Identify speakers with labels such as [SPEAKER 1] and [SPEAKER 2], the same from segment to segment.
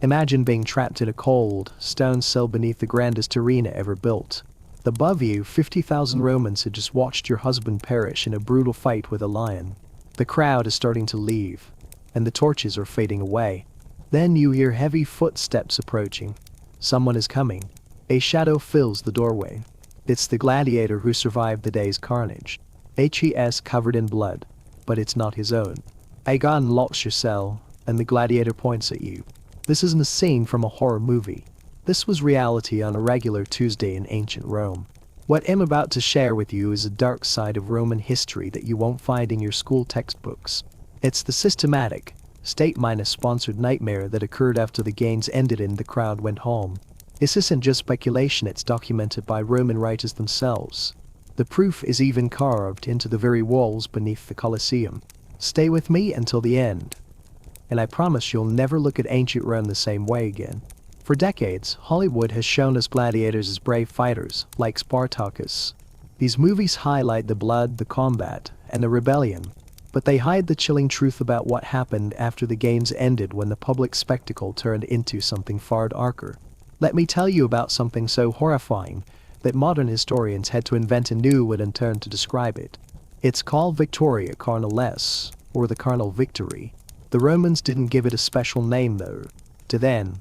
[SPEAKER 1] Imagine being trapped in a cold, stone cell beneath the grandest arena ever built. Above you, 50,000 Romans had just watched your husband perish in a brutal fight with a lion. The crowd is starting to leave, and the torches are fading away. Then you hear heavy footsteps approaching. Someone is coming. A shadow fills the doorway. It's the gladiator who survived the day's carnage. HES covered in blood, but it's not his own. A gun locks your cell, and the gladiator points at you. This isn't a scene from a horror movie. This was reality on a regular Tuesday in ancient Rome. What I'm about to share with you is a dark side of Roman history that you won't find in your school textbooks. It's the systematic, state-sponsored nightmare that occurred after the games ended and the crowd went home. This isn't just speculation, it's documented by Roman writers themselves. The proof is even carved into the very walls beneath the Colosseum. Stay with me until the end, and I promise you'll never look at ancient Rome the same way again. For decades, Hollywood has shown us gladiators as brave fighters, like Spartacus. These movies highlight the blood, the combat, and the rebellion, but they hide the chilling truth about what happened after the games ended when the public spectacle turned into something far darker. Let me tell you about something so horrifying that modern historians had to invent a new word and term to describe it. It's called Victoria Carnalis, or the carnal victory. The Romans didn't give it a special name though. To them,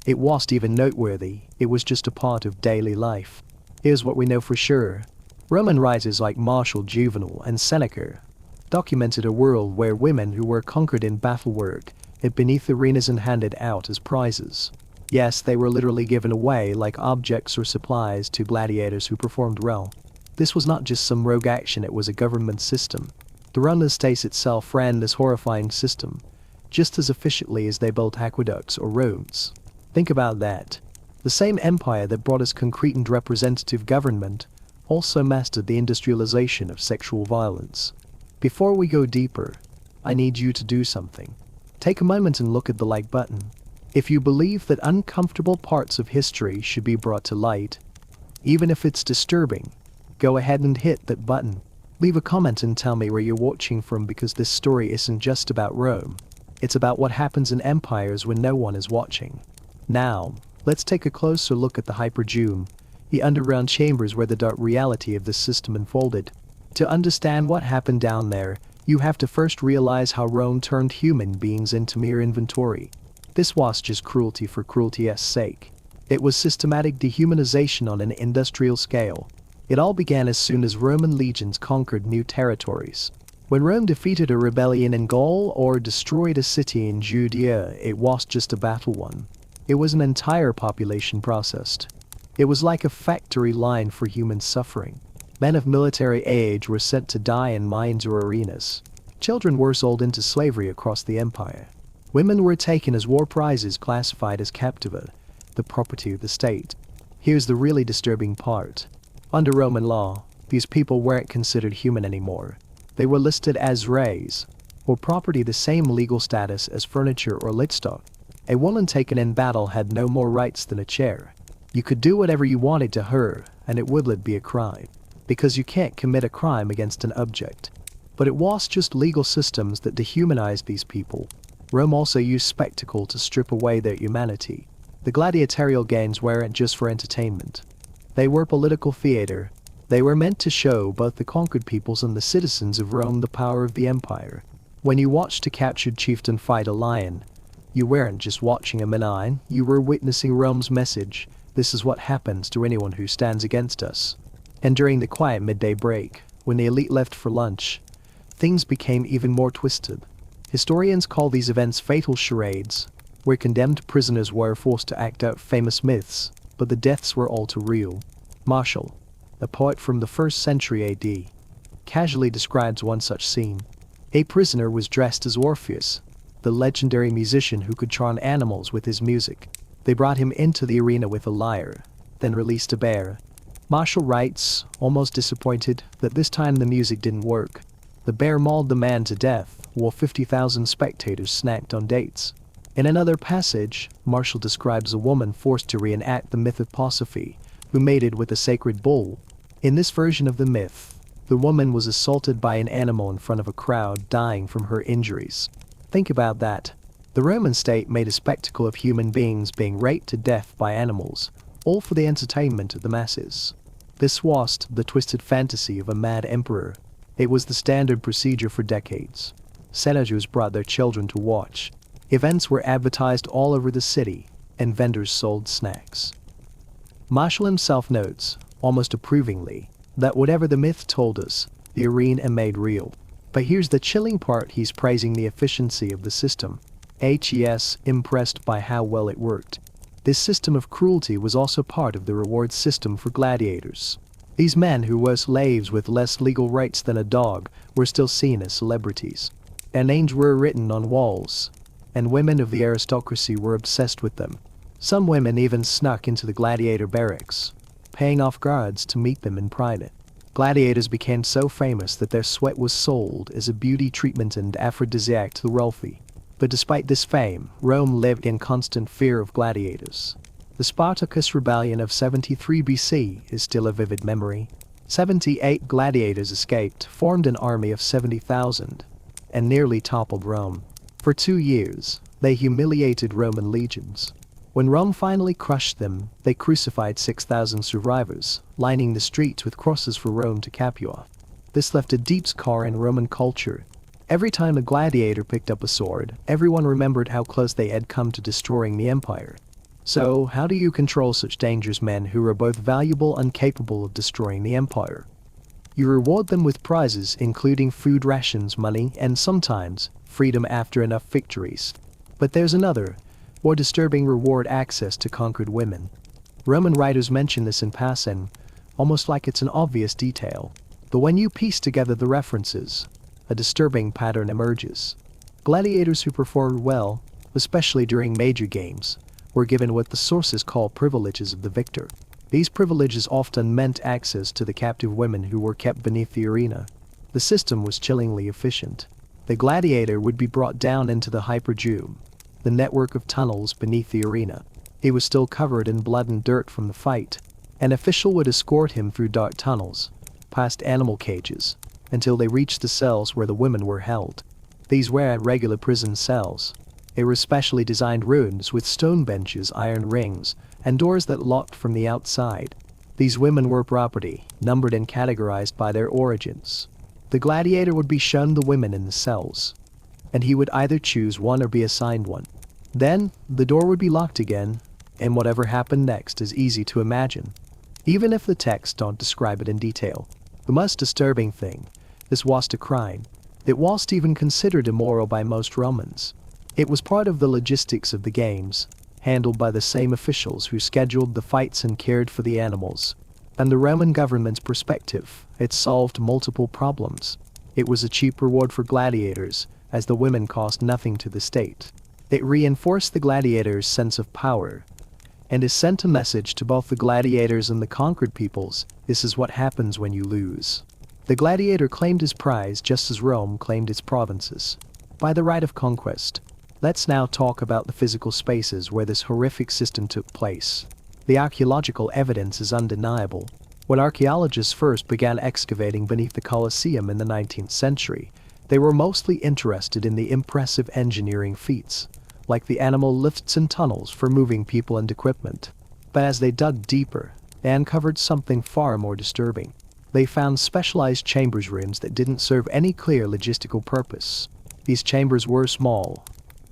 [SPEAKER 1] it wasn't even noteworthy, it was just a part of daily life. Here's what we know for sure. Roman writers like Martial, Juvenal, and Seneca documented a world where women who were conquered in battle were hid beneath arenas and handed out as prizes. Yes, they were literally given away like objects or supplies to gladiators who performed well. This was not just some rogue action, it was a government system. The Roman state itself ran this horrifying system just as efficiently as they built aqueducts or roads. Think about that. The same empire that brought us concrete and representative government also mastered the industrialization of sexual violence. Before we go deeper, I need you to do something. Take a moment and look at the like button. If you believe that uncomfortable parts of history should be brought to light, even if it's disturbing, go ahead and hit that button. Leave a comment and tell me where you're watching from, because this story isn't just about Rome. It's about what happens in empires when no one is watching. Now, let's take a closer look at the hypogeum, the underground chambers where the dark reality of this system unfolded. To understand what happened down there, you have to first realize how Rome turned human beings into mere inventory. This was just cruelty for cruelty's sake. It was systematic dehumanization on an industrial scale. It all began as soon as Roman legions conquered new territories. When Rome defeated a rebellion in Gaul or destroyed a city in Judea, it wasn't just a battle won. It was an entire population processed. It was like a factory line for human suffering. Men of military age were sent to die in mines or arenas. Children were sold into slavery across the empire. Women were taken as war prizes, classified as captivae, the property of the state. Here's the really disturbing part. Under Roman law, these people weren't considered human anymore. They were listed as res, or property, the same legal status as furniture or livestock. A woman taken in battle had no more rights than a chair. You could do whatever you wanted to her, and it wouldn't be a crime, because you can't commit a crime against an object. But it was just legal systems that dehumanized these people. Rome also used spectacle to strip away their humanity. The gladiatorial games weren't just for entertainment. They were political theater. They were meant to show both the conquered peoples and the citizens of Rome the power of the empire. When you watched a captured chieftain fight a lion, you weren't just watching a benign, you were witnessing Rome's message: this is what happens to anyone who stands against us. And during the quiet midday break, when the elite left for lunch, things became even more twisted. Historians call these events fatal charades, where condemned prisoners were forced to act out famous myths, but the deaths were all too real. Martial, a poet from the 1st century AD, casually describes one such scene. A prisoner was dressed as Orpheus, the legendary musician who could charm animals with his music. They brought him into the arena with a lyre, then released a bear. Martial writes, almost disappointed, that this time the music didn't work. The bear mauled the man to death, while 50,000 spectators snacked on dates. In another passage, Martial describes a woman forced to reenact the myth of Pasiphae, who mated with a sacred bull. In this version of the myth, the woman was assaulted by an animal in front of a crowd, dying from her injuries. Think about that. The Roman state made a spectacle of human beings being raped to death by animals, all for the entertainment of the masses. This wasn't the twisted fantasy of a mad emperor. It was the standard procedure for decades. Senators brought their children to watch. Events were advertised all over the city, and vendors sold snacks. Martial himself notes, almost approvingly, that whatever the myth told us, the arena made real. But here's the chilling part: he's praising the efficiency of the system. Hes impressed by how well it worked. This system of cruelty was also part of the reward system for gladiators. These men who were slaves with less legal rights than a dog were still seen as celebrities. Their names were written on walls, and women of the aristocracy were obsessed with them. Some women even snuck into the gladiator barracks, paying off guards to meet them in private. Gladiators became so famous that their sweat was sold as a beauty treatment and aphrodisiac to the wealthy. But despite this fame, Rome lived in constant fear of gladiators. The Spartacus rebellion of 73 BC is still a vivid memory. 78 gladiators escaped, formed an army of 70,000, and nearly toppled Rome. For 2 years, they humiliated Roman legions. When Rome finally crushed them, they crucified 6,000 survivors, lining the streets with crosses for Rome to Capua. This left a deep scar in Roman culture. Every time a gladiator picked up a sword, everyone remembered how close they had come to destroying the empire. So, how do you control such dangerous men who are both valuable and capable of destroying the empire? You reward them with prizes, including food rations, money, and sometimes freedom after enough victories. But there's another, more disturbing reward: access to conquered women. Roman writers mention this in passing, almost like it's an obvious detail. But when you piece together the references, a disturbing pattern emerges. Gladiators who performed well, especially during major games, were given what the sources call privileges of the victor. These privileges often meant access to the captive women who were kept beneath the arena. The system was chillingly efficient. The gladiator would be brought down into the hypogeum, the network of tunnels beneath the arena. He was still covered in blood and dirt from the fight. An official would escort him through dark tunnels, past animal cages, until they reached the cells where the women were held. These were regular prison cells. They were specially designed rooms with stone benches, iron rings, and doors that locked from the outside. These women were property, numbered and categorized by their origins. The gladiator would be shown the women in the cells, and he would either choose one or be assigned one. Then, the door would be locked again, and whatever happened next is easy to imagine, even if the texts don't describe it in detail. The most disturbing thing: this wasn't a crime. It wasn't even considered immoral by most Romans. It was part of the logistics of the games, handled by the same officials who scheduled the fights and cared for the animals. And the Roman government's perspective, it solved multiple problems. It was a cheap reward for gladiators, as the women cost nothing to the state. It reinforced the gladiators' sense of power, and it sent a message to both the gladiators and the conquered peoples: this is what happens when you lose. The gladiator claimed his prize just as Rome claimed its provinces, by the right of conquest. Let's now talk about the physical spaces where this horrific system took place. The archaeological evidence is undeniable. When archaeologists first began excavating beneath the Colosseum in the 19th century, they were mostly interested in the impressive engineering feats, like the animal lifts and tunnels for moving people and equipment. But as they dug deeper, they uncovered something far more disturbing. They found specialized chambers, rooms that didn't serve any clear logistical purpose. These chambers were small,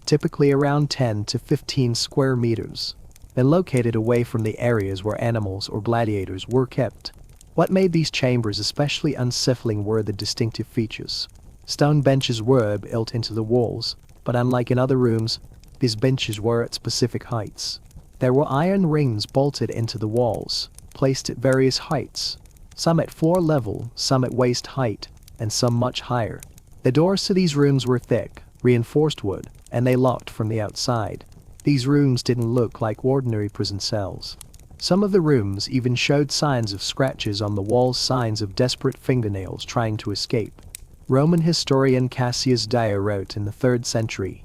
[SPEAKER 1] typically around 10 to 15 square meters, and located away from the areas where animals or gladiators were kept. What made these chambers especially unsettling were the distinctive features. Stone benches were built into the walls, but unlike in other rooms, these benches were at specific heights. There were iron rings bolted into the walls, placed at various heights, some at floor level, some at waist height, and some much higher. The doors to these rooms were thick, reinforced wood, and they locked from the outside. These rooms didn't look like ordinary prison cells. Some of the rooms even showed signs of scratches on the walls, signs of desperate fingernails trying to escape. Roman historian Cassius Dio wrote in the 3rd century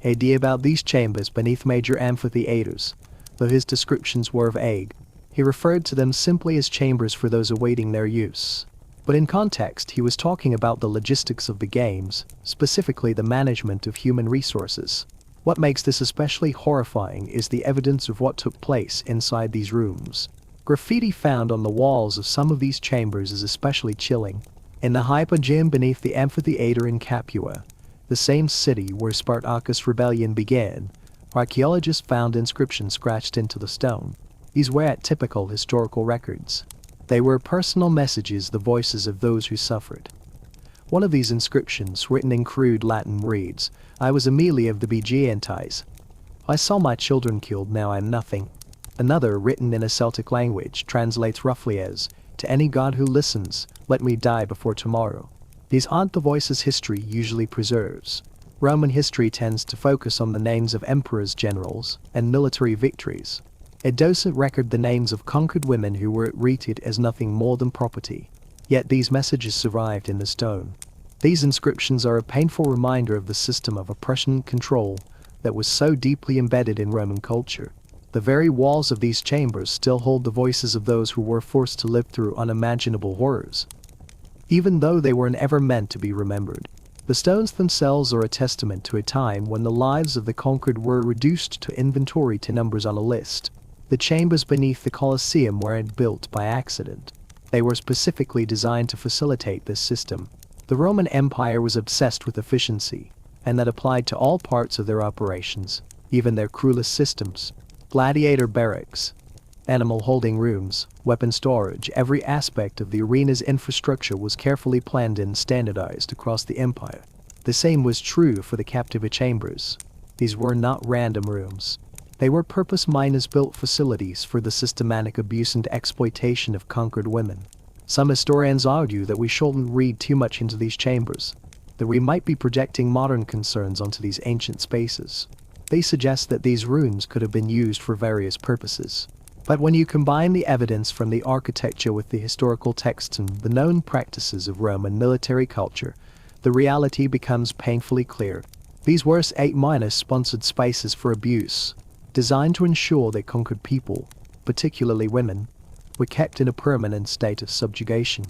[SPEAKER 1] AD about these chambers beneath major amphitheaters. Though his descriptions were vague, he referred to them simply as chambers for those awaiting their use. But in context, he was talking about the logistics of the games, specifically the management of human resources. What makes this especially horrifying is the evidence of what took place inside these rooms. Graffiti found on the walls of some of these chambers is especially chilling. In the hypogeum beneath the amphitheater in Capua, the same city where Spartacus' rebellion began, archaeologists found inscriptions scratched into the stone. These were atypical historical records. They were personal messages, the voices of those who suffered. One of these inscriptions, written in crude Latin, reads, "I was Amelia of the Begiantes. I saw my children killed, now I am nothing." Another, written in a Celtic language, translates roughly as, "To any god who listens, let me die before tomorrow." These aren't the voices history usually preserves. Roman history tends to focus on the names of emperors, generals, and military victories. It doesn't record the names of conquered women who were treated as nothing more than property. Yet these messages survived in the stone. These inscriptions are a painful reminder of the system of oppression and control that was so deeply embedded in Roman culture. The very walls of these chambers still hold the voices of those who were forced to live through unimaginable horrors, even though they were never meant to be remembered. The stones themselves are a testament to a time when the lives of the conquered were reduced to inventory, to numbers on a list. The chambers beneath the Colosseum weren't built by accident. They were specifically designed to facilitate this system. The Roman Empire was obsessed with efficiency, and that applied to all parts of their operations, even their cruelest systems. Gladiator barracks, animal holding rooms, weapon storage, every aspect of the arena's infrastructure was carefully planned and standardized across the empire. The same was true for the captivae chambers. These were not random rooms. They were purpose-built facilities for the systematic abuse and exploitation of conquered women. Some historians argue that we shouldn't read too much into these chambers, that we might be projecting modern concerns onto these ancient spaces. They suggest that these rooms could have been used for various purposes. But when you combine the evidence from the architecture with the historical texts and the known practices of Roman military culture, the reality becomes painfully clear. These were state-sponsored spaces for abuse, designed to ensure that conquered people, particularly women, were kept in a permanent state of subjugation.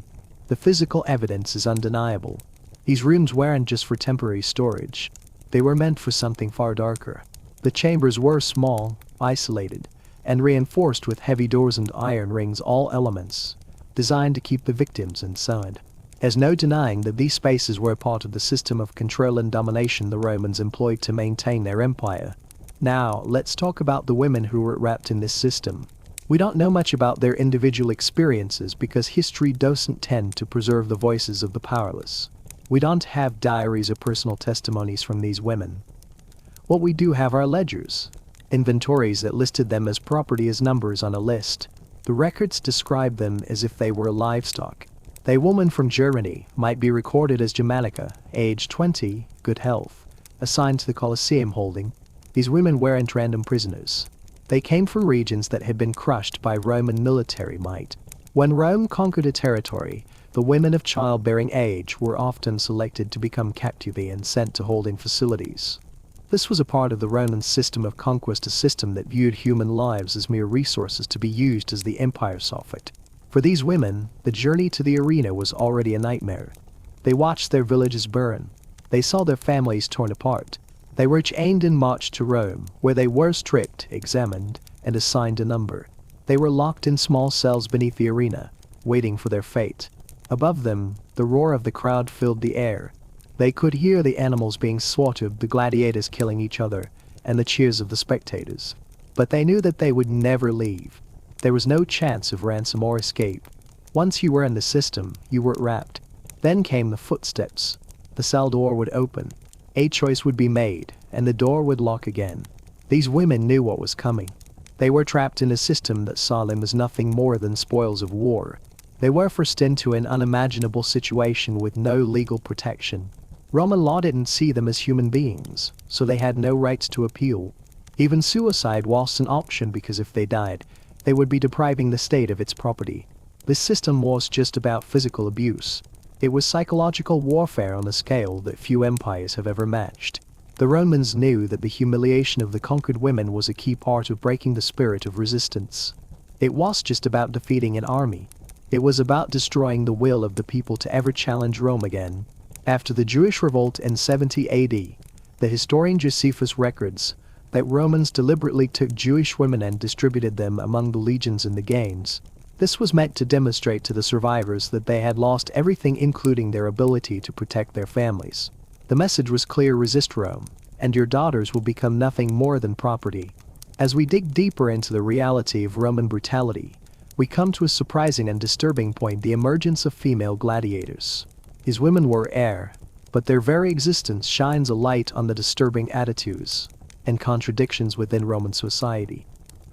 [SPEAKER 1] The physical evidence is undeniable. These rooms weren't just for temporary storage. They were meant for something far darker. The chambers were small, isolated, and reinforced with heavy doors and iron rings, all elements designed to keep the victims inside. There's no denying that these spaces were part of the system of control and domination the Romans employed to maintain their empire. Now, let's talk about the women who were wrapped in this system. We don't know much about their individual experiences because history doesn't tend to preserve the voices of the powerless. We don't have diaries or personal testimonies from these women. What we do have are ledgers, inventories that listed them as property, as numbers on a list. The records describe them as if they were livestock. A woman from Germany might be recorded as Germanica, age 20, good health, assigned to the Colosseum holding. These women weren't random prisoners. They came from regions that had been crushed by Roman military might. When Rome conquered a territory, the women of childbearing age were often selected to become captivae and sent to holding facilities. This was a part of the Roman system of conquest, a system that viewed human lives as mere resources to be used as the empire saw fit. For these women, the journey to the arena was already a nightmare. They watched their villages burn. They saw their families torn apart. They were chained and marched to Rome, where they were stripped, examined, and assigned a number. They were locked in small cells beneath the arena, waiting for their fate. Above them, the roar of the crowd filled the air. They could hear the animals being slaughtered, the gladiators killing each other, and the cheers of the spectators. But they knew that they would never leave. There was no chance of ransom or escape. Once you were in the system, you were wrapped. Then came the footsteps. The cell door would open. A choice would be made, and the door would lock again. These women knew what was coming. They were trapped in a system that saw them as nothing more than spoils of war. They were forced into an unimaginable situation with no legal protection. Roman law didn't see them as human beings, so they had no rights to appeal. Even suicide was an option because if they died, they would be depriving the state of its property. This system was just about physical abuse. It was psychological warfare on a scale that few empires have ever matched. The Romans knew that the humiliation of the conquered women was a key part of breaking the spirit of resistance. It was just about defeating an army. It was about destroying the will of the people to ever challenge Rome again. After the Jewish revolt in 70 AD, The historian Josephus records that Romans deliberately took Jewish women and distributed them among the legions in the games. This was meant to demonstrate to the survivors that they had lost everything, including their ability to protect their families. The message was clear: resist Rome, and your daughters will become nothing more than property. As we dig deeper into the reality of Roman brutality, we come to a surprising and disturbing point: the emergence of female gladiators. These women were rare, but their very existence shines a light on the disturbing attitudes and contradictions within Roman society.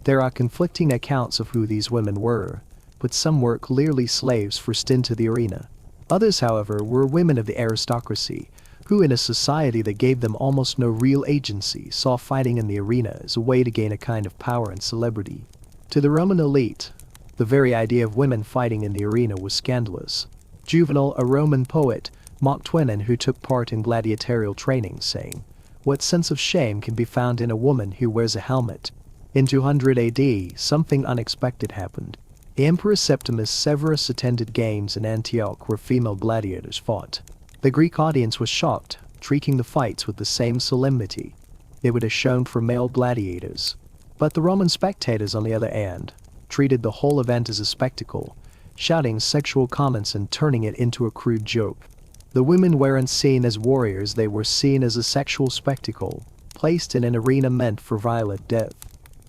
[SPEAKER 1] There are conflicting accounts of who these women were, but some were clearly slaves forced into the arena. Others, however, were women of the aristocracy, who in a society that gave them almost no real agency saw fighting in the arena as a way to gain a kind of power and celebrity. To the Roman elite, the very idea of women fighting in the arena was scandalous. Juvenal, a Roman poet, mocked women who took part in gladiatorial training, saying, "What sense of shame can be found in a woman who wears a helmet?" In 200 AD, something unexpected happened. The Emperor Septimus Severus attended games in Antioch where female gladiators fought. The Greek audience was shocked, treating the fights with the same solemnity they would have shown for male gladiators. But the Roman spectators, on the other hand, treated the whole event as a spectacle, shouting sexual comments and turning it into a crude joke. The women weren't seen as warriors, they were seen as a sexual spectacle, placed in an arena meant for violent death.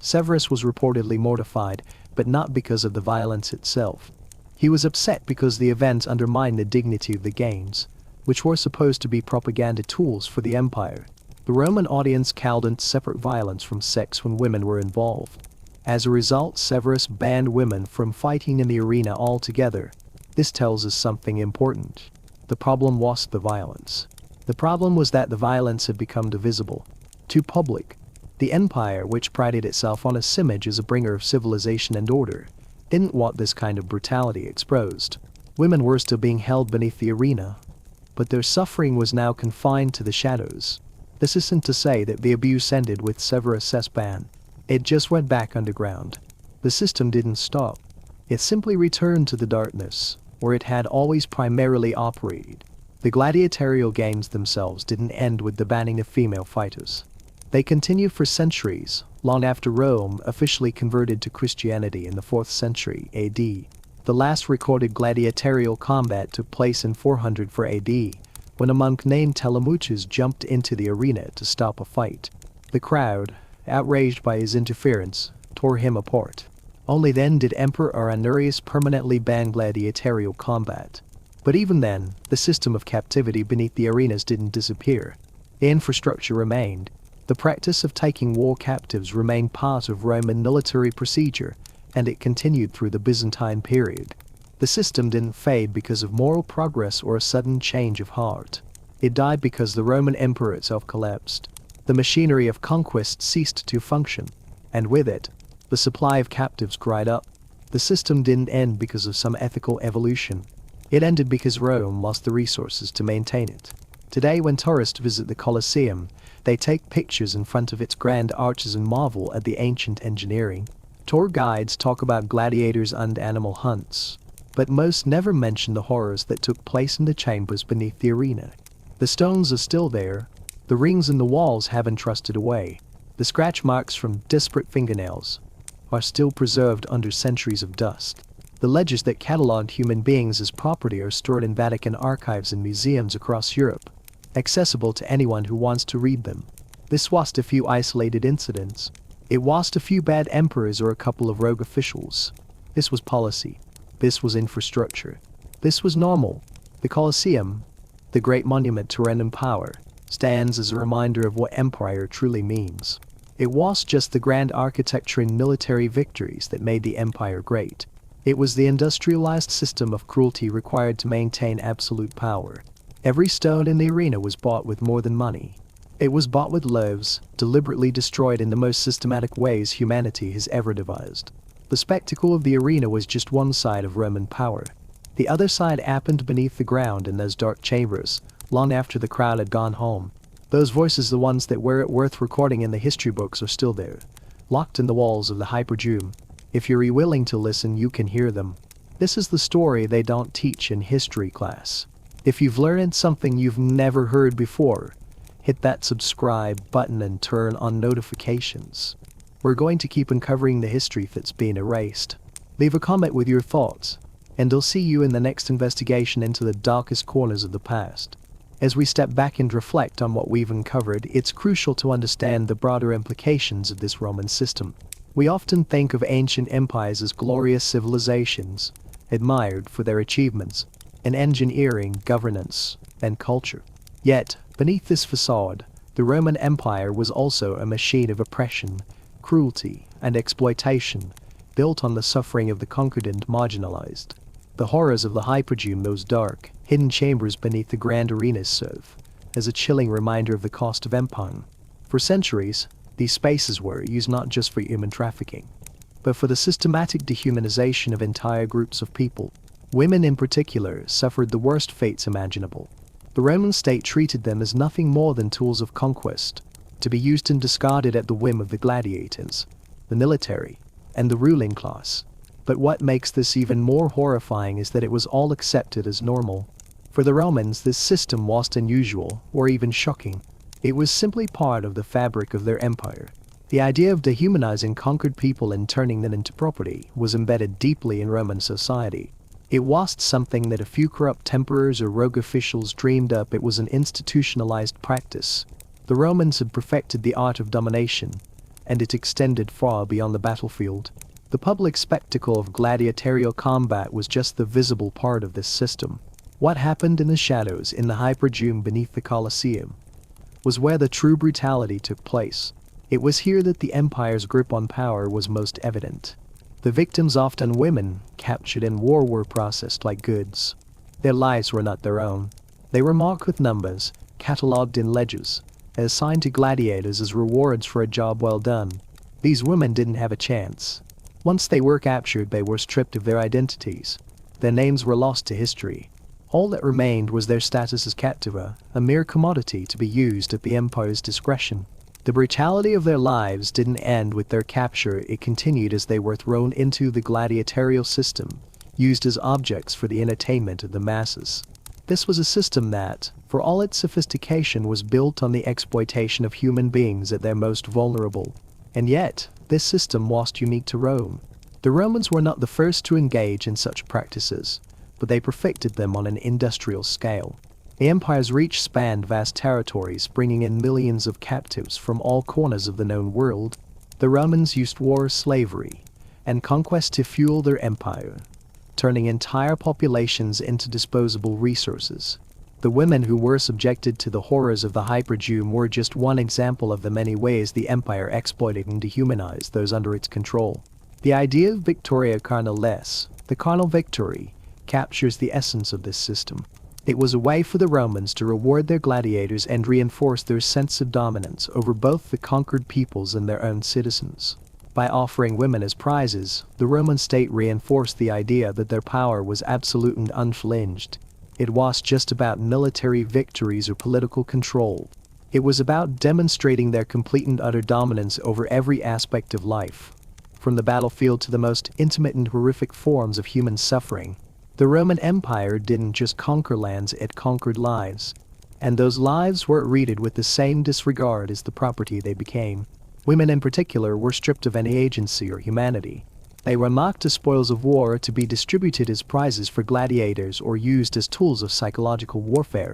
[SPEAKER 1] Severus was reportedly mortified, but not because of the violence itself. He was upset because the event undermined the dignity of the games, which were supposed to be propaganda tools for the empire. The Roman audience called separate violence from sex when women were involved. As a result, Severus banned women from fighting in the arena altogether. This tells us something important. The problem wasn't the violence. The problem was that the violence had become divisible, too public. The empire, which prided itself on its image as a bringer of civilization and order, didn't want this kind of brutality exposed. Women were still being held beneath the arena, but their suffering was now confined to the shadows. This isn't to say that the abuse ended with Severus' ban. It just went back underground. The system didn't stop. It simply returned to the darkness, where it had always primarily operated. The gladiatorial games themselves didn't end with the banning of female fighters. They continued for centuries, long after Rome officially converted to Christianity in the 4th century AD. The last recorded gladiatorial combat took place in 404 AD, when a monk named Telemuchus jumped into the arena to stop a fight. The crowd, outraged by his interference, tore him apart. Only then did Emperor Honorius permanently ban gladiatorial combat. But even then, the system of captivity beneath the arenas didn't disappear. The infrastructure remained. The practice of taking war captives remained part of Roman military procedure, and it continued through the Byzantine period. The system didn't fade because of moral progress or a sudden change of heart. It died because the Roman Empire itself collapsed. The machinery of conquest ceased to function, and with it, the supply of captives dried up. The system didn't end because of some ethical evolution. It ended because Rome lost the resources to maintain it. Today, when tourists visit the Colosseum, they take pictures in front of its grand arches and marvel at the ancient engineering. Tour guides talk about gladiators and animal hunts, but most never mention the horrors that took place in the chambers beneath the arena. The stones are still there. The rings in the walls haven't rusted away. The scratch marks from disparate fingernails are still preserved under centuries of dust. The ledgers that catalogued human beings as property are stored in Vatican archives and museums across Europe, accessible to anyone who wants to read them. This wasn't a few isolated incidents. It wasn't a few bad emperors or a couple of rogue officials. This was policy. This was infrastructure. This was normal. The Colosseum, the great monument to Roman power, stands as a reminder of what empire truly means. It was just the grand architecture and military victories that made the empire great. It was the industrialized system of cruelty required to maintain absolute power. Every stone in the arena was bought with more than money. It was bought with lives, deliberately destroyed in the most systematic ways humanity has ever devised. The spectacle of the arena was just one side of Roman power. The other side happened beneath the ground in those dark chambers, long after the crowd had gone home. Those voices, the ones that were worth recording in the history books, are still there, locked in the walls of the hypogeum. If you're willing to listen, you can hear them. This is the story they don't teach in history class. If you've learned something you've never heard before, hit that subscribe button and turn on notifications. We're going to keep uncovering the history that's been erased. Leave a comment with your thoughts, and I'll see you in the next investigation into the darkest corners of the past. As we step back and reflect on what we've uncovered, it's crucial to understand the broader implications of this Roman system. We often think of ancient empires as glorious civilizations, admired for their achievements in engineering, governance, and culture. Yet, beneath this facade, the Roman Empire was also a machine of oppression, cruelty, and exploitation, built on the suffering of the conquered and marginalized. The horrors of the hypogeum, those dark, hidden chambers beneath the grand arenas, serve as a chilling reminder of the cost of empire. For centuries, these spaces were used not just for human trafficking, but for the systematic dehumanization of entire groups of people. Women in particular suffered the worst fates imaginable. The Roman state treated them as nothing more than tools of conquest, to be used and discarded at the whim of the gladiators, the military, and the ruling class. But what makes this even more horrifying is that it was all accepted as normal. For the Romans, this system wasn't unusual or even shocking. It was simply part of the fabric of their empire. The idea of dehumanizing conquered people and turning them into property was embedded deeply in Roman society. It wasn't something that a few corrupt emperors or rogue officials dreamed up, it was an institutionalized practice. The Romans had perfected the art of domination, and it extended far beyond the battlefield. The public spectacle of gladiatorial combat was just the visible part of this system. What happened in the shadows in the hypogeum beneath the Colosseum was where the true brutality took place. It was here that the empire's grip on power was most evident. The victims, often women, captured in war, were processed like goods. Their lives were not their own. They were marked with numbers, catalogued in ledgers, and assigned to gladiators as rewards for a job well done. These women didn't have a chance. Once they were captured, they were stripped of their identities. Their names were lost to history. All that remained was their status as captivae, a mere commodity to be used at the empire's discretion. The brutality of their lives didn't end with their capture, it continued as they were thrown into the gladiatorial system, used as objects for the entertainment of the masses. This was a system that, for all its sophistication, was built on the exploitation of human beings at their most vulnerable. And yet, this system wasn't unique to Rome. The Romans were not the first to engage in such practices, but they perfected them on an industrial scale. The empire's reach spanned vast territories, bringing in millions of captives from all corners of the known world. The Romans used war, slavery, and conquest to fuel their empire, turning entire populations into disposable resources. The women who were subjected to the horrors of the hypogeum were just one example of the many ways the empire exploited and dehumanized those under its control. The idea of victoria carnalis, the carnal victory, captures the essence of this system. It was a way for the Romans to reward their gladiators and reinforce their sense of dominance over both the conquered peoples and their own citizens. By offering women as prizes, the Roman state reinforced the idea that their power was absolute and unflinched. It wasn't just about military victories or political control. It was about demonstrating their complete and utter dominance over every aspect of life. From the battlefield to the most intimate and horrific forms of human suffering, the Roman Empire didn't just conquer lands, it conquered lives. And those lives were treated with the same disregard as the property they became. Women in particular were stripped of any agency or humanity. They were marked as spoils of war, to be distributed as prizes for gladiators or used as tools of psychological warfare.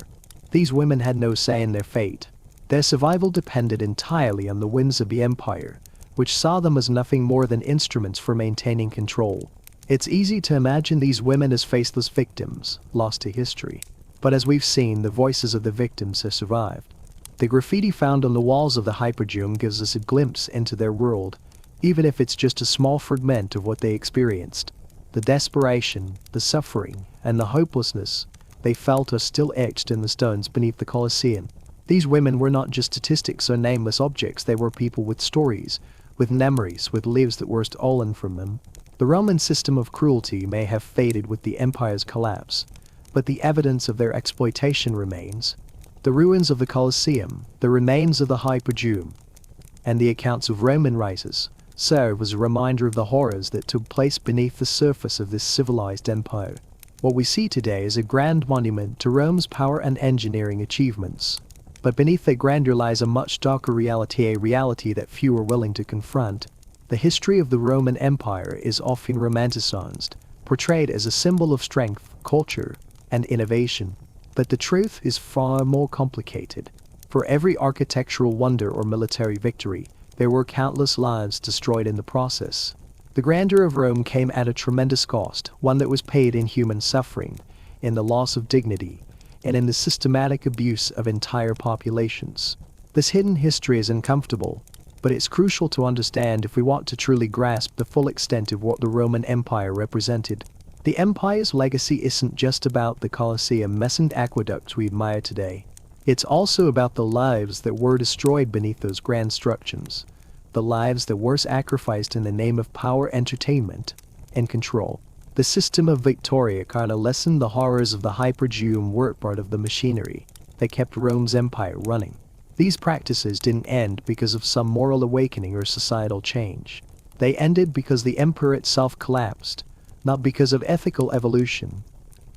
[SPEAKER 1] These women had no say in their fate. Their survival depended entirely on the whims of the empire, which saw them as nothing more than instruments for maintaining control. It's easy to imagine these women as faceless victims, lost to history. But as we've seen, the voices of the victims have survived. The graffiti found on the walls of the hypogeum gives us a glimpse into their world, even if it's just a small fragment of what they experienced. The desperation, the suffering, and the hopelessness they felt are still etched in the stones beneath the Colosseum. These women were not just statistics or nameless objects, they were people with stories, with memories, with lives that were stolen from them. The Roman system of cruelty may have faded with the empire's collapse, but the evidence of their exploitation remains. The ruins of the Colosseum, the remains of the hypogeum, and the accounts of Roman races serve as a reminder of the horrors that took place beneath the surface of this civilized empire. What we see today is a grand monument to Rome's power and engineering achievements, But beneath that grandeur lies a much darker reality, a reality that few are willing to confront. The history of the Roman Empire is often romanticized, portrayed as a symbol of strength, culture, and innovation. But the truth is far more complicated. For every architectural wonder or military victory, there were countless lives destroyed in the process. The grandeur of Rome came at a tremendous cost, one that was paid in human suffering, in the loss of dignity, and in the systematic abuse of entire populations. This hidden history is uncomfortable, but it's crucial to understand if we want to truly grasp the full extent of what the Roman Empire represented. The empire's legacy isn't just about the Colosseum and aqueducts we admire today. It's also about the lives that were destroyed beneath those grand structures, the lives that were sacrificed in the name of power, entertainment, and control. The system of Victoria carnal lessened the horrors of the hypogeum were part of the machinery that kept Rome's empire running. These practices didn't end because of some moral awakening or societal change. They ended because the emperor itself collapsed, not because of ethical evolution,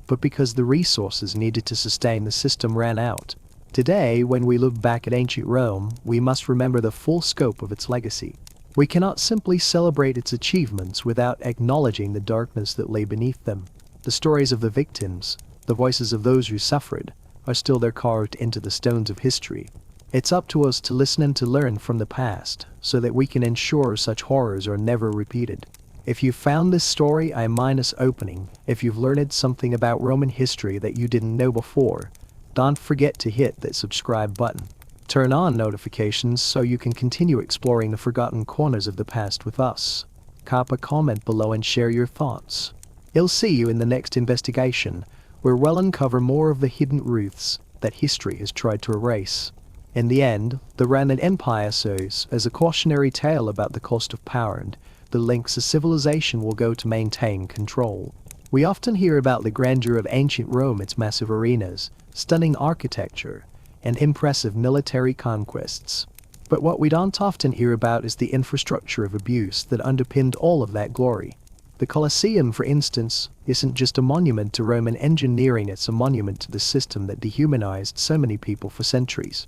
[SPEAKER 1] but because the resources needed to sustain the system ran out. Today, when we look back at ancient Rome, we must remember the full scope of its legacy. We cannot simply celebrate its achievements without acknowledging the darkness that lay beneath them. The stories of the victims, the voices of those who suffered, are still there carved into the stones of history. It's up to us to listen and to learn from the past, so that we can ensure such horrors are never repeated. If you found this story eye-opening, if you've learned something about Roman history that you didn't know before, don't forget to hit that subscribe button. Turn on notifications so you can continue exploring the forgotten corners of the past with us. Cop a comment below and share your thoughts. I'll see you in the next investigation, where we'll uncover more of the hidden truths that history has tried to erase. In the end, the Roman Empire serves as a cautionary tale about the cost of power and the lengths a civilization will go to maintain control. We often hear about the grandeur of ancient Rome, its massive arenas, stunning architecture, and impressive military conquests. But what we don't often hear about is the infrastructure of abuse that underpinned all of that glory. The Colosseum, for instance, isn't just a monument to Roman engineering, it's a monument to the system that dehumanized so many people for centuries.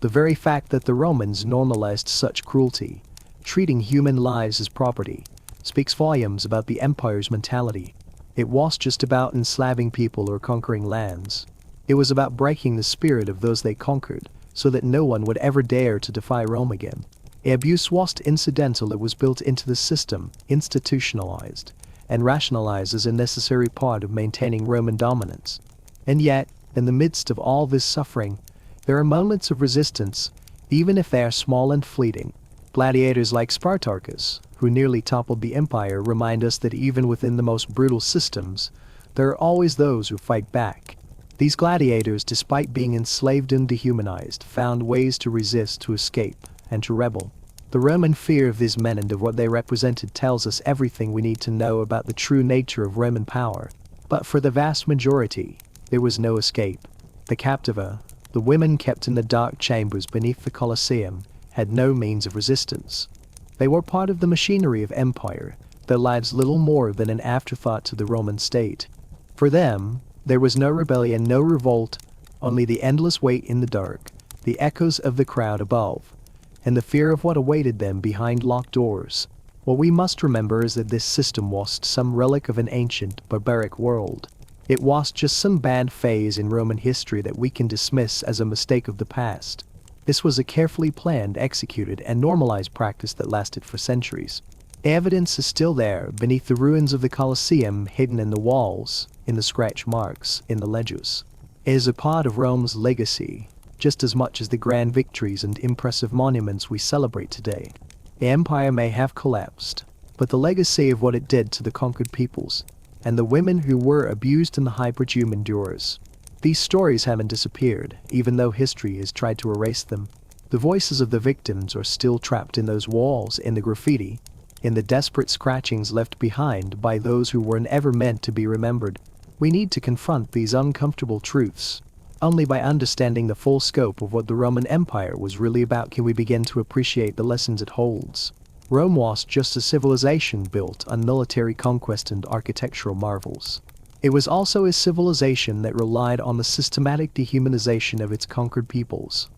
[SPEAKER 1] The very fact that the Romans normalized such cruelty, treating human lives as property, speaks volumes about the empire's mentality. It wasn't just about enslaving people or conquering lands. It was about breaking the spirit of those they conquered, so that no one would ever dare to defy Rome again. Abuse wasn't incidental, it was built into the system, institutionalized, and rationalized as a necessary part of maintaining Roman dominance. And yet, in the midst of all this suffering, there are moments of resistance, even if they are small and fleeting. Gladiators like Spartacus, who nearly toppled the empire, remind us that even within the most brutal systems, there are always those who fight back. These gladiators, despite being enslaved and dehumanized, found ways to resist, to escape, and to rebel. The Roman fear of these men and of what they represented tells us everything we need to know about the true nature of Roman power. But for the vast majority, there was no escape. The captivae, the women kept in the dark chambers beneath the Colosseum, had no means of resistance. They were part of the machinery of empire, their lives little more than an afterthought to the Roman state. For them, there was no rebellion, no revolt, only the endless wait in the dark, the echoes of the crowd above, and the fear of what awaited them behind locked doors. What we must remember is that this system wasn't some relic of an ancient, barbaric world. It wasn't just some bad phase in Roman history that we can dismiss as a mistake of the past. This was a carefully planned, executed, and normalized practice that lasted for centuries. Evidence is still there, beneath the ruins of the Colosseum, hidden in the walls, in the scratch marks, in the ledges. It is a part of Rome's legacy, just as much as the grand victories and impressive monuments we celebrate today. The empire may have collapsed, but the legacy of what it did to the conquered peoples, and the women who were abused in the hypogeum endures. These stories haven't disappeared, even though history has tried to erase them. The voices of the victims are still trapped in those walls, in the graffiti, in the desperate scratchings left behind by those who weren't ever meant to be remembered. We need to confront these uncomfortable truths. Only by understanding the full scope of what the Roman Empire was really about can we begin to appreciate the lessons it holds. Rome was just a civilization built on military conquest and architectural marvels. It was also a civilization that relied on the systematic dehumanization of its conquered peoples.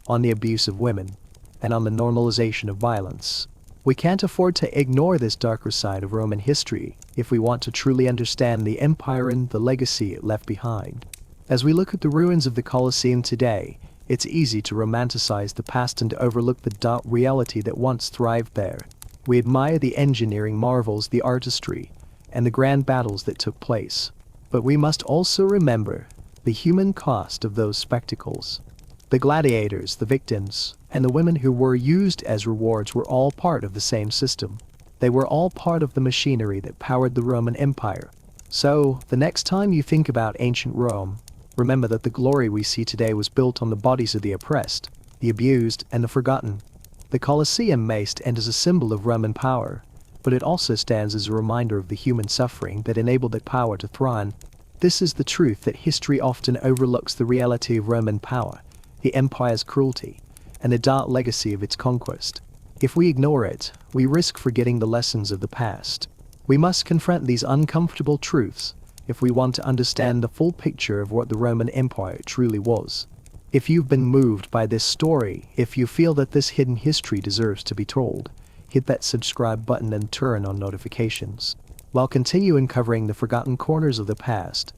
[SPEAKER 1] on the abuse of women, and on the normalization of violence. We can't afford to ignore this darker side of Roman history if we want to truly understand the empire and the legacy it left behind. As we look at the ruins of the Colosseum today, it's easy to romanticize the past and overlook the dark reality that once thrived there. We admire the engineering marvels, the artistry, and the grand battles that took place. But we must also remember the human cost of those spectacles. The gladiators, the victims, and the women who were used as rewards were all part of the same system. They were all part of the machinery that powered the Roman Empire. So, the next time you think about ancient Rome, remember that the glory we see today was built on the bodies of the oppressed, the abused, and the forgotten. The Colosseum may stand as a symbol of Roman power, but it also stands as a reminder of the human suffering that enabled that power to thrive. This is the truth that history often overlooks: the reality of Roman power, the empire's cruelty, and the dark legacy of its conquest. If we ignore it, we risk forgetting the lessons of the past. We must confront these uncomfortable truths if we want to understand the full picture of what the Roman Empire truly was. If you've been moved by this story, if you feel that this hidden history deserves to be told, hit that subscribe button and turn on notifications. While continuing covering the forgotten corners of the past,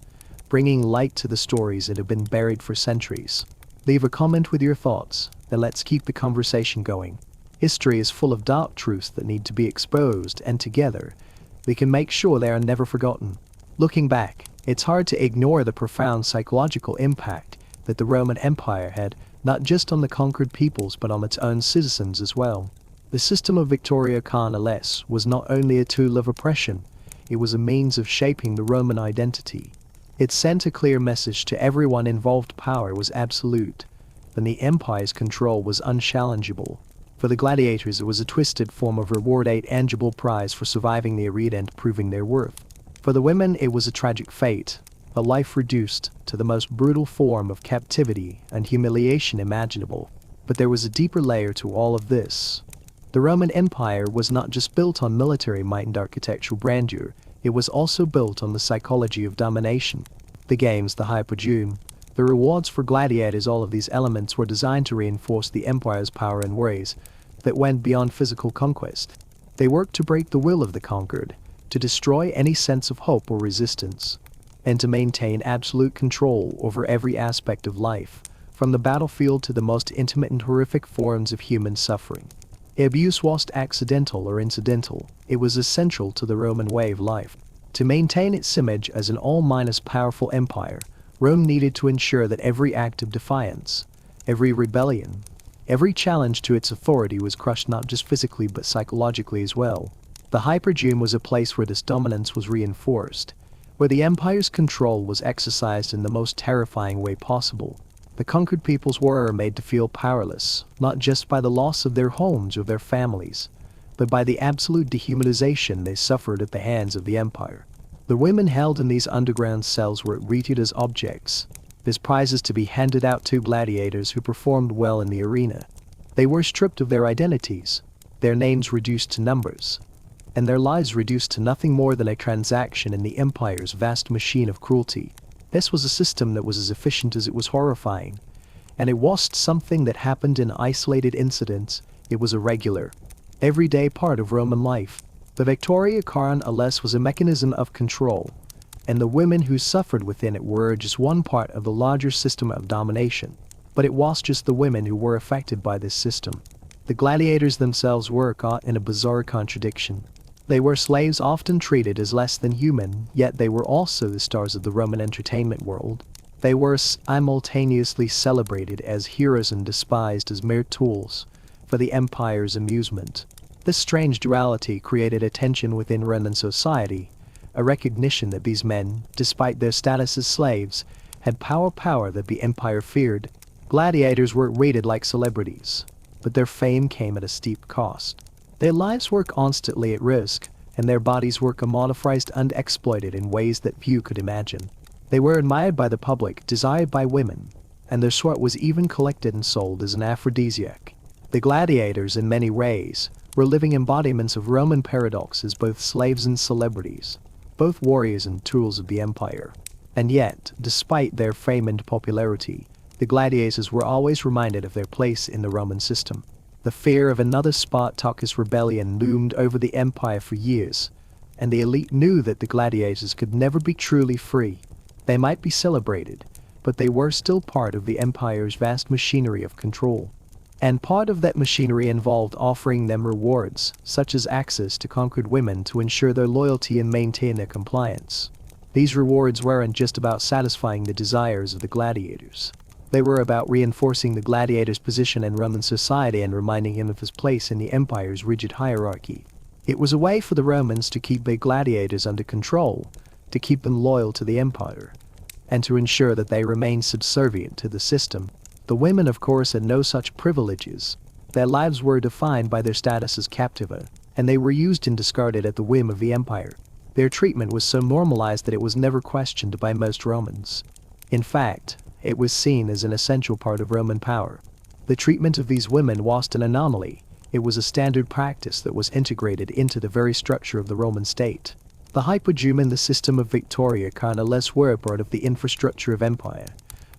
[SPEAKER 1] bringing light to the stories that have been buried for centuries. Leave a comment with your thoughts, and let's keep the conversation going. History is full of dark truths that need to be exposed, and together, we can make sure they are never forgotten. Looking back, it's hard to ignore the profound psychological impact that the Roman Empire had, not just on the conquered peoples but on its own citizens as well. The system of Victoria Carnalis was not only a tool of oppression, it was a means of shaping the Roman identity. It sent a clear message to everyone involved: power was absolute, and the empire's control was unchallengeable. For the gladiators, it was a twisted form of reward, a tangible prize for surviving the arena and proving their worth. For the women, it was a tragic fate, a life reduced to the most brutal form of captivity and humiliation imaginable. But there was a deeper layer to all of this. The Roman Empire was not just built on military might and architectural grandeur, it was also built on the psychology of domination. The games, the hypogeum, the rewards for gladiators, all of these elements were designed to reinforce the empire's power in ways that went beyond physical conquest. They worked to break the will of the conquered, to destroy any sense of hope or resistance, and to maintain absolute control over every aspect of life, from the battlefield to the most intimate and horrific forms of human suffering. Abuse wasn't accidental or incidental, it was essential to the Roman way of life. To maintain its image as an all-powerful empire, Rome needed to ensure that every act of defiance, every rebellion, every challenge to its authority was crushed not just physically but psychologically as well. The hypogeum was a place where this dominance was reinforced, where the empire's control was exercised in the most terrifying way possible. The conquered peoples were made to feel powerless, not just by the loss of their homes or their families, but by the absolute dehumanization they suffered at the hands of the empire. The women held in these underground cells were treated as objects, as prizes to be handed out to gladiators who performed well in the arena. They were stripped of their identities, their names reduced to numbers, and their lives reduced to nothing more than a transaction in the empire's vast machine of cruelty. This was a system that was as efficient as it was horrifying, and it wasn't something that happened in isolated incidents. It was a regular, everyday part of Roman life. The Victoria Carnalis was a mechanism of control, and the women who suffered within it were just one part of the larger system of domination. But it wasn't just the women who were affected by this system. The gladiators themselves were caught in a bizarre contradiction. They were slaves, often treated as less than human, yet they were also the stars of the Roman entertainment world. They were simultaneously celebrated as heroes and despised as mere tools for the empire's amusement. This strange duality created a tension within Roman society, a recognition that these men, despite their status as slaves, had power that the empire feared. Gladiators were rated like celebrities, but their fame came at a steep cost. Their lives were constantly at risk, and their bodies were commodified and exploited in ways that few could imagine. They were admired by the public, desired by women, and their sweat was even collected and sold as an aphrodisiac. The gladiators, in many ways, were living embodiments of Roman paradox as both slaves and celebrities, both warriors and tools of the empire. And yet, despite their fame and popularity, The gladiators were always reminded of their place in the Roman system. The fear of another Spartacus rebellion loomed over the empire for years, and the elite knew that the gladiators could never be truly free. They might be celebrated, but they were still part of the empire's vast machinery of control. And part of that machinery involved offering them rewards, such as access to conquered women to ensure their loyalty and maintain their compliance. These rewards weren't just about satisfying the desires of the gladiators. They were about reinforcing the gladiator's position in Roman society and reminding him of his place in the empire's rigid hierarchy. It was a way for the Romans to keep their gladiators under control, to keep them loyal to the empire, and to ensure that they remained subservient to the system. The women, of course, had no such privileges. Their lives were defined by their status as captivae, and they were used and discarded at the whim of the empire. Their treatment was so normalized that it was never questioned by most Romans. In fact, it was seen as an essential part of Roman power. The treatment of these women wasn't an anomaly. It was a standard practice that was integrated into the very structure of the Roman state. The hypogeum and the system of Victoria carnalis were part of the infrastructure of empire,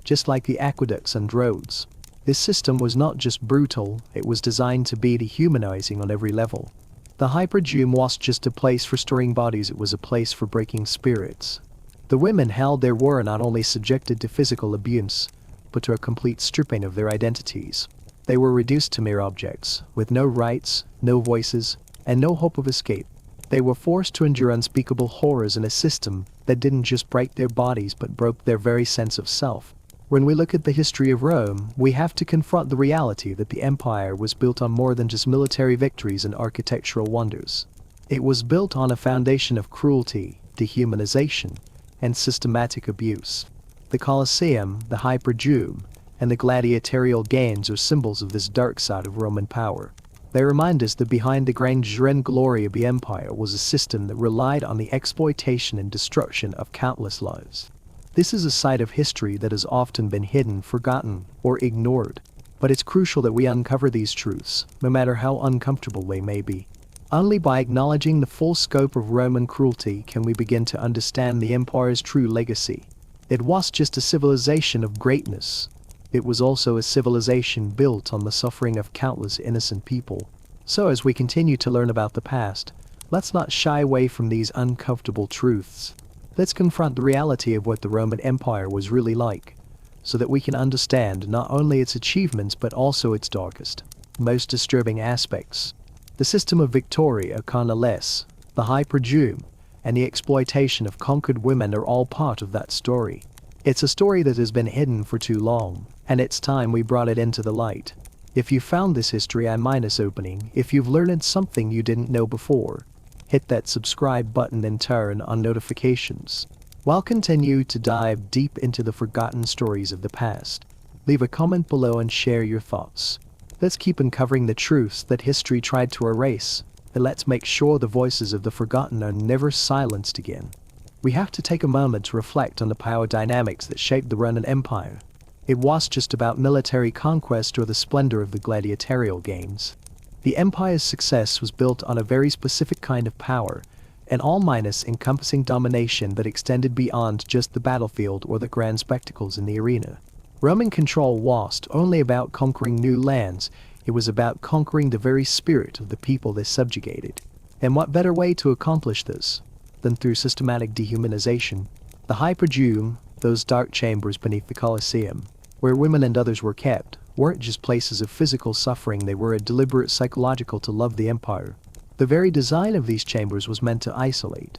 [SPEAKER 1] just like the aqueducts and roads. This system was not just brutal, it was designed to be dehumanizing on every level. The hypogeum wasn't just a place for storing bodies, it was a place for breaking spirits. The women held there were not only subjected to physical abuse, but to a complete stripping of their identities. They were reduced to mere objects, with no rights, no voices, and no hope of escape. They were forced to endure unspeakable horrors in a system that didn't just break their bodies but broke their very sense of self. When we look at the history of Rome, we have to confront the reality that the empire was built on more than just military victories and architectural wonders. It was built on a foundation of cruelty, dehumanization, and systematic abuse. The Colosseum, the hypogeum, and the gladiatorial games are symbols of this dark side of Roman power. They remind us that behind the grandeur and glory of the empire was a system that relied on the exploitation and destruction of countless lives. This is a side of history that has often been hidden, forgotten, or ignored. But it's crucial that we uncover these truths, no matter how uncomfortable they may be. Only by acknowledging the full scope of Roman cruelty can we begin to understand the empire's true legacy. It wasn't just a civilization of greatness. It was also a civilization built on the suffering of countless innocent people. So as we continue to learn about the past, let's not shy away from these uncomfortable truths. Let's confront the reality of what the Roman Empire was really like, so that we can understand not only its achievements but also its darkest, most disturbing aspects. The system of Victoria carnalis, the hypogeum, and the exploitation of conquered women are all part of that story. It's a story that has been hidden for too long, and it's time we brought it into the light. If you found this history opening, if you've learned something you didn't know before, hit that subscribe button and turn on notifications. While continue to dive deep into the forgotten stories of the past, leave a comment below and share your thoughts. Let's keep uncovering the truths that history tried to erase, and let's make sure the voices of the forgotten are never silenced again. We have to take a moment to reflect on the power dynamics that shaped the Roman Empire. It wasn't just about military conquest or the splendor of the gladiatorial games. The empire's success was built on a very specific kind of power, an all-encompassing domination that extended beyond just the battlefield or the grand spectacles in the arena. Roman control wasn't only about conquering new lands, it was about conquering the very spirit of the people they subjugated. And what better way to accomplish this than through systematic dehumanization? The hypogeum, those dark chambers beneath the Colosseum, where women and others were kept, weren't just places of physical suffering, they were a deliberate psychological to love the empire. The very design of these chambers was meant to isolate,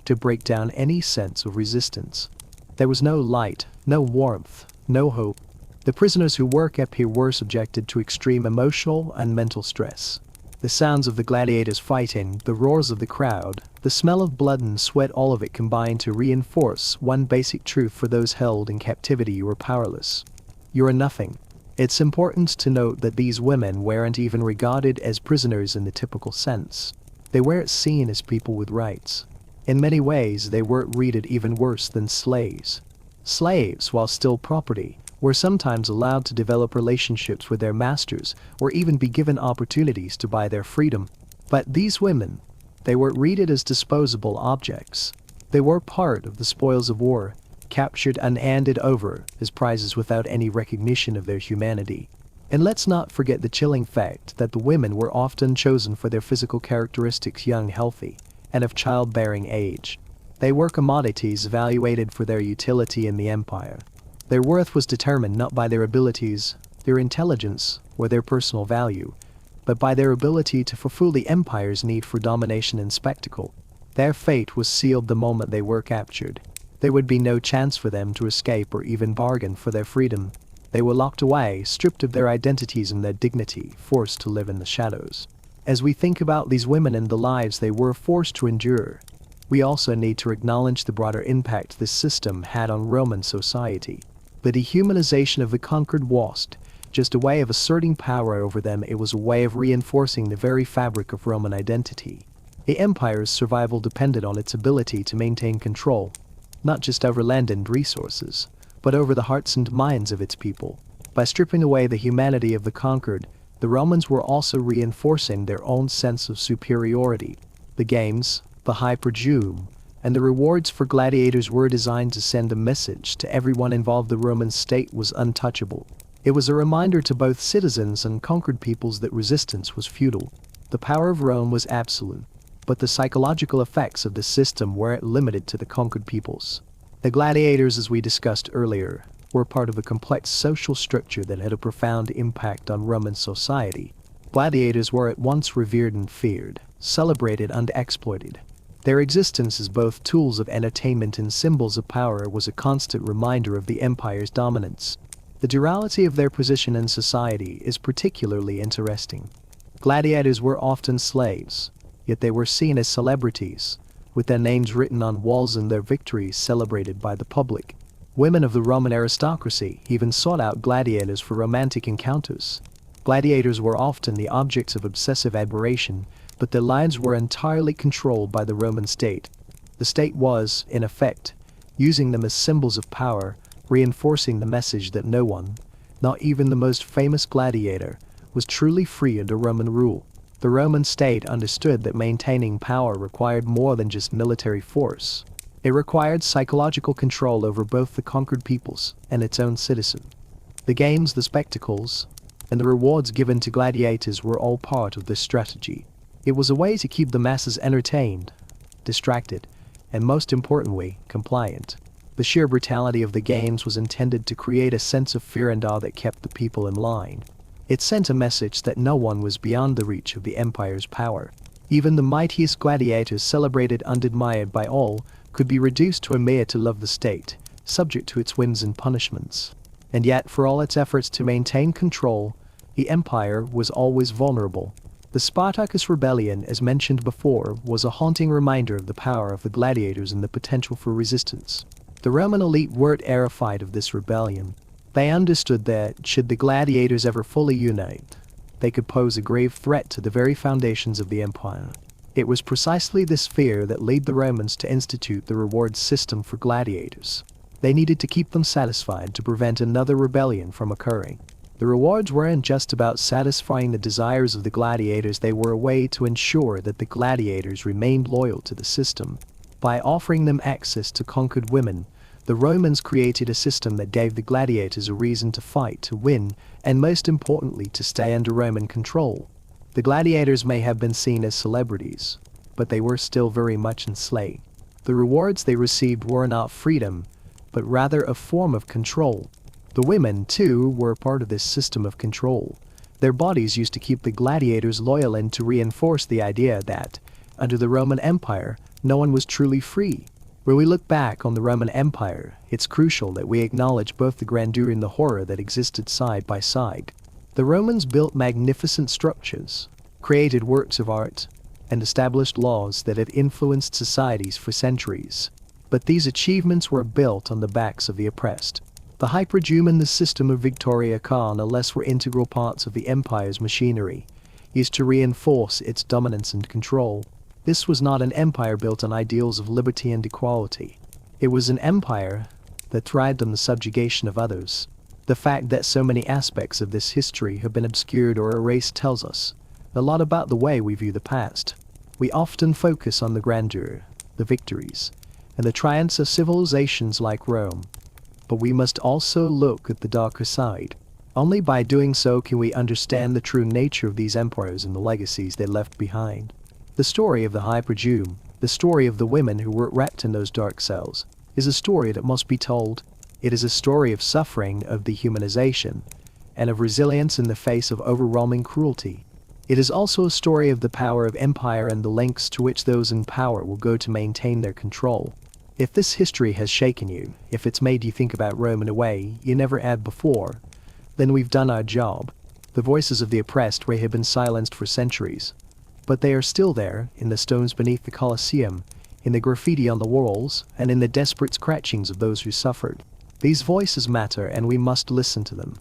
[SPEAKER 1] to break down any sense of resistance. There was no light, no warmth, no hope. The prisoners who were kept here were subjected to extreme emotional and mental stress. The sounds of the gladiators fighting, the roars of the crowd, the smell of blood and sweat, all of it combined to reinforce one basic truth for those held in captivity: you were powerless. You are nothing. It's important to note that these women weren't even regarded as prisoners in the typical sense. They weren't seen as people with rights. In many ways, they were treated even worse than slaves. Slaves, while still property, were sometimes allowed to develop relationships with their masters or even be given opportunities to buy their freedom. But these women, they were treated as disposable objects. They were part of the spoils of war, captured and handed over as prizes without any recognition of their humanity. And let's not forget the chilling fact that the women were often chosen for their physical characteristics, young, healthy, and of childbearing age. They were commodities evaluated for their utility in the empire. Their worth was determined not by their abilities, their intelligence, or their personal value, but by their ability to fulfill the empire's need for domination and spectacle. Their fate was sealed the moment they were captured. There would be no chance for them to escape or even bargain for their freedom. They were locked away, stripped of their identities and their dignity, forced to live in the shadows. As we think about these women and the lives they were forced to endure, we also need to acknowledge the broader impact this system had on Roman society. The dehumanization of the conquered wasn't just a way of asserting power over them, it was a way of reinforcing the very fabric of Roman identity. The empire's survival depended on its ability to maintain control, not just over land and resources, but over the hearts and minds of its people. By stripping away the humanity of the conquered, the Romans were also reinforcing their own sense of superiority. The games, the hypogeum, and the rewards for gladiators were designed to send a message to everyone involved: the Roman state was untouchable. It was a reminder to both citizens and conquered peoples that resistance was futile. The power of Rome was absolute, but the psychological effects of the system weren't limited to the conquered peoples. The gladiators, as we discussed earlier, were part of a complex social structure that had a profound impact on Roman society. Gladiators were at once revered and feared, celebrated and exploited. Their existence as both tools of entertainment and symbols of power was a constant reminder of the empire's dominance. The duality of their position in society is particularly interesting. Gladiators were often slaves, yet they were seen as celebrities, with their names written on walls and their victories celebrated by the public. Women of the Roman aristocracy even sought out gladiators for romantic encounters. Gladiators were often the objects of obsessive admiration, but their lives were entirely controlled by the Roman state. The state was, in effect, using them as symbols of power, reinforcing the message that no one, not even the most famous gladiator, was truly free under Roman rule. The Roman state understood that maintaining power required more than just military force. It required psychological control over both the conquered peoples and its own citizens. The games, the spectacles, and the rewards given to gladiators were all part of this strategy. It was a way to keep the masses entertained, distracted, and most importantly, compliant. The sheer brutality of the games was intended to create a sense of fear and awe that kept the people in line. It sent a message that no one was beyond the reach of the empire's power. Even the mightiest gladiators, celebrated and admired by all, could be reduced to a mere to love the state, subject to its whims and punishments. And yet, for all its efforts to maintain control, the empire was always vulnerable. The Spartacus rebellion, as mentioned before, was a haunting reminder of the power of the gladiators and the potential for resistance. The Roman elite weren't terrified of this rebellion. They understood that, should the gladiators ever fully unite, they could pose a grave threat to the very foundations of the empire. It was precisely this fear that led the Romans to institute the reward system for gladiators. They needed to keep them satisfied to prevent another rebellion from occurring. The rewards weren't just about satisfying the desires of the gladiators, they were a way to ensure that the gladiators remained loyal to the system. By offering them access to conquered women, the Romans created a system that gave the gladiators a reason to fight, to win, and most importantly, to stay under Roman control. The gladiators may have been seen as celebrities, but they were still very much enslaved. The rewards they received were not freedom, but rather a form of control. The women, too, were a part of this system of control. Their bodies used to keep the gladiators loyal and to reinforce the idea that, under the Roman Empire, no one was truly free. When we look back on the Roman Empire, it's crucial that we acknowledge both the grandeur and the horror that existed side by side. The Romans built magnificent structures, created works of art, and established laws that had influenced societies for centuries. But these achievements were built on the backs of the oppressed. The hypogeum and the system of Victoria Carnalis were integral parts of the empire's machinery, used to reinforce its dominance and control. This was not an empire built on ideals of liberty and equality. It was an empire that thrived on the subjugation of others. The fact that so many aspects of this history have been obscured or erased tells us a lot about the way we view the past. We often focus on the grandeur, the victories, and the triumphs of civilizations like Rome. But we must also look at the darker side. Only by doing so can we understand the true nature of these emperors and the legacies they left behind. The story of the hypogeum, the story of the women who were wrapped in those dark cells, is a story that must be told. It is a story of suffering, of dehumanization, and of resilience in the face of overwhelming cruelty. It is also a story of the power of empire and the lengths to which those in power will go to maintain their control. If this history has shaken you, if it's made you think about Rome in a way you never had before, then we've done our job. The voices of the oppressed may have been silenced for centuries, but they are still there, in the stones beneath the Colosseum, in the graffiti on the walls, and in the desperate scratchings of those who suffered. These voices matter, and we must listen to them.